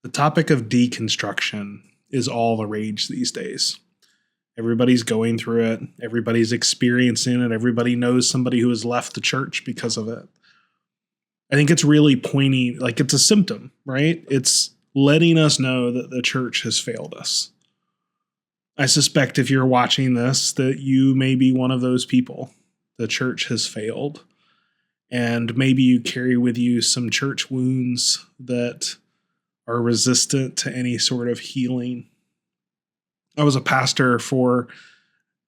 The topic of deconstruction is all the rage these days. Everybody's going through it. Everybody's experiencing it. Everybody knows somebody who has left the church because of it. I think it's really pointing, like it's a symptom, right? It's letting us know that the church has failed us. I suspect if you're watching this, that you may be one of those people. The church has failed. And maybe you carry with you some church wounds that are resistant to any sort of healing. I was a pastor for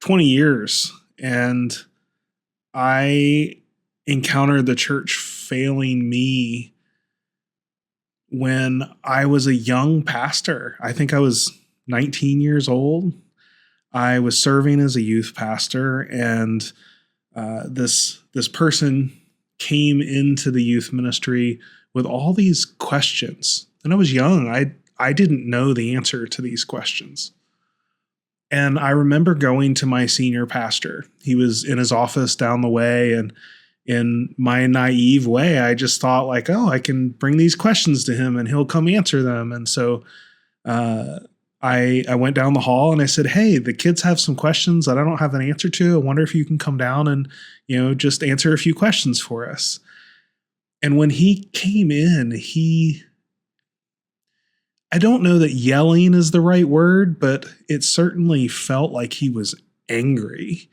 20 years, and I encountered the church failing me when I was a young pastor. I think I was 19 years old. I was serving as a youth pastor, and this person came into the youth ministry with all these questions. And I was young. I didn't know the answer to these questions. And I remember going to my senior pastor. He was in his office down the way, and in my naive way, I just thought like, oh, I can bring these questions to him and he'll come answer them. And so I went down the hall and I said, hey, the kids have some questions that I don't have an answer to. I wonder if you can come down and, just answer a few questions for us. And when he came in, I don't know that yelling is the right word, but it certainly felt like he was angry.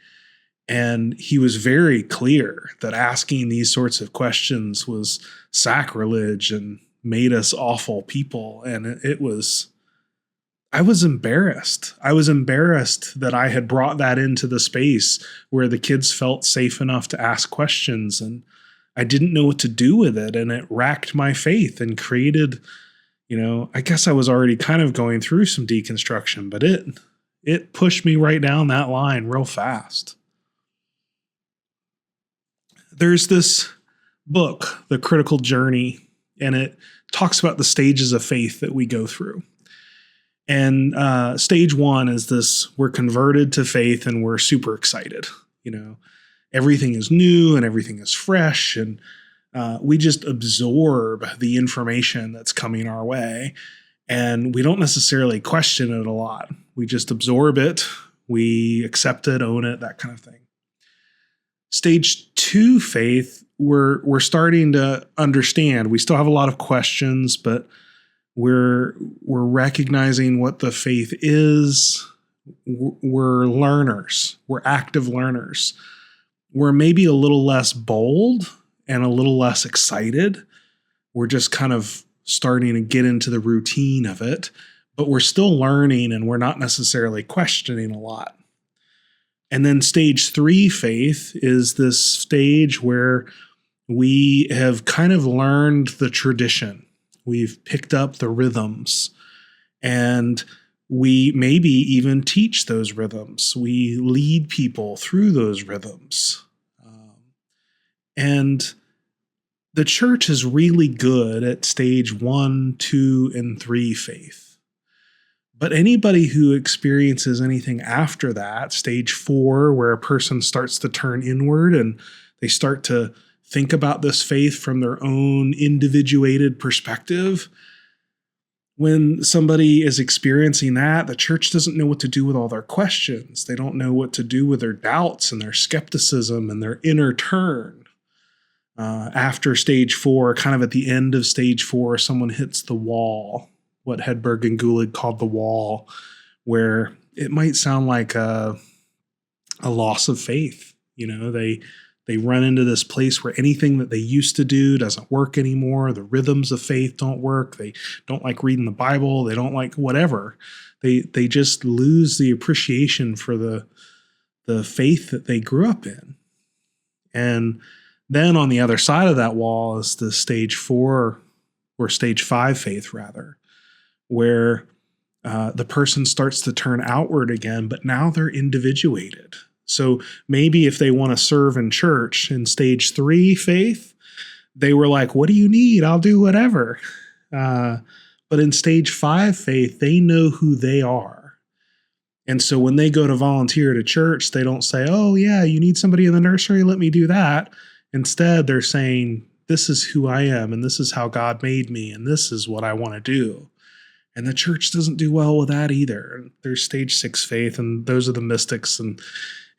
And he was very clear that asking these sorts of questions was sacrilege and made us awful people. And I was embarrassed. I was embarrassed that I had brought that into the space where the kids felt safe enough to ask questions. And I didn't know what to do with it. And it racked my faith and created, I guess I was already kind of going through some deconstruction, but it pushed me right down that line real fast. There's this book, The Critical Journey, and it talks about the stages of faith that we go through. And stage one is this: we're converted to faith and we're super excited. Everything is new and everything is fresh, and we just absorb the information that's coming our way, and we don't necessarily question it a lot. We just absorb it, we accept it, own it, that kind of thing. Stage two faith, we're starting to understand. We still have a lot of questions, but we're recognizing what the faith is. We're learners. We're active learners. We're maybe a little less bold and a little less excited. We're just kind of starting to get into the routine of it, but we're still learning and we're not necessarily questioning a lot. And then stage three faith is this stage where we have kind of learned the tradition. We've picked up the rhythms, and we maybe even teach those rhythms. We lead people through those rhythms. And the church is really good at stage 1, 2, and 3 faith. But anybody who experiences anything after that, stage 4, where a person starts to turn inward and they start to think about this faith from their own individuated perspective, when somebody is experiencing that, the church doesn't know what to do with all their questions. They don't know what to do with their doubts and their skepticism and their inner turn. After stage 4, kind of at the end of stage 4, someone hits the wall, what Hedberg and Gulig called the wall, where it might sound like a loss of faith. They run into this place where anything that they used to do doesn't work anymore. The rhythms of faith don't work. They don't like reading the Bible. They don't like whatever. They just lose the appreciation for the faith that they grew up in. And then on the other side of that wall is the stage 4 or stage 5 faith, rather, where the person starts to turn outward again, but now they're individuated. So maybe if they want to serve in church in stage 3 faith, they were like, what do you need? I'll do whatever. But in stage 5 faith, they know who they are. And so when they go to volunteer at a church, they don't say, oh yeah, you need somebody in the nursery? Let me do that. Instead, they're saying, this is who I am, and this is how God made me, and this is what I want to do. And the church doesn't do well with that either. There's stage 6 faith, and those are the mystics, and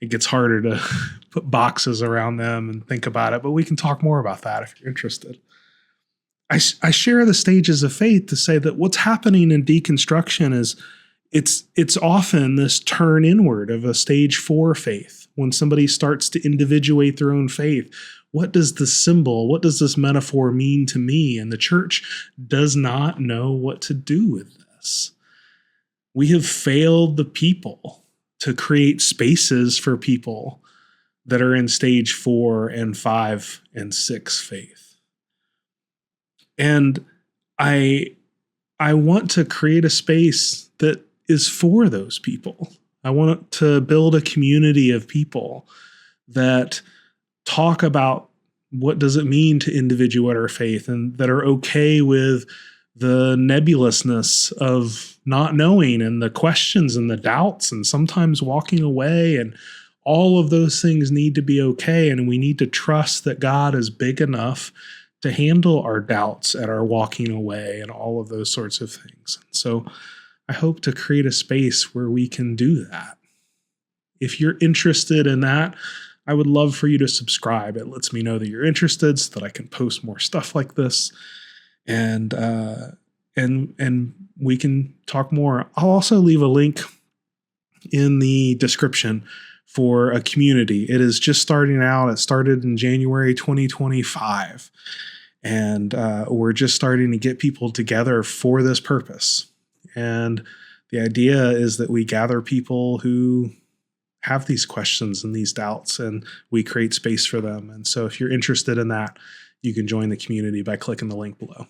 it gets harder to put boxes around them and think about it. But we can talk more about that if you're interested. I share the stages of faith to say that what's happening in deconstruction is it's often this turn inward of a stage 4 faith. When somebody starts to individuate their own faith, what does the symbol, what does this metaphor mean to me? And the church does not know what to do with this. We have failed the people to create spaces for people that are in stage 4 and 5 and 6 faith. And I want to create a space that is for those people. I want to build a community of people that talk about what does it mean to individuate our faith, and that are okay with the nebulousness of not knowing, and the questions and the doubts, and sometimes walking away, and all of those things need to be okay. And we need to trust that God is big enough to handle our doubts and our walking away and all of those sorts of things. So I hope to create a space where we can do that. If you're interested in that, I would love for you to subscribe. It lets me know that you're interested so that I can post more stuff like this. And we can talk more. I'll also leave a link in the description for a community. It is just starting out. It started in January 2025. And we're just starting to get people together for this purpose. And the idea is that we gather people who have these questions and these doubts, and we create space for them. And so if you're interested in that, you can join the community by clicking the link below.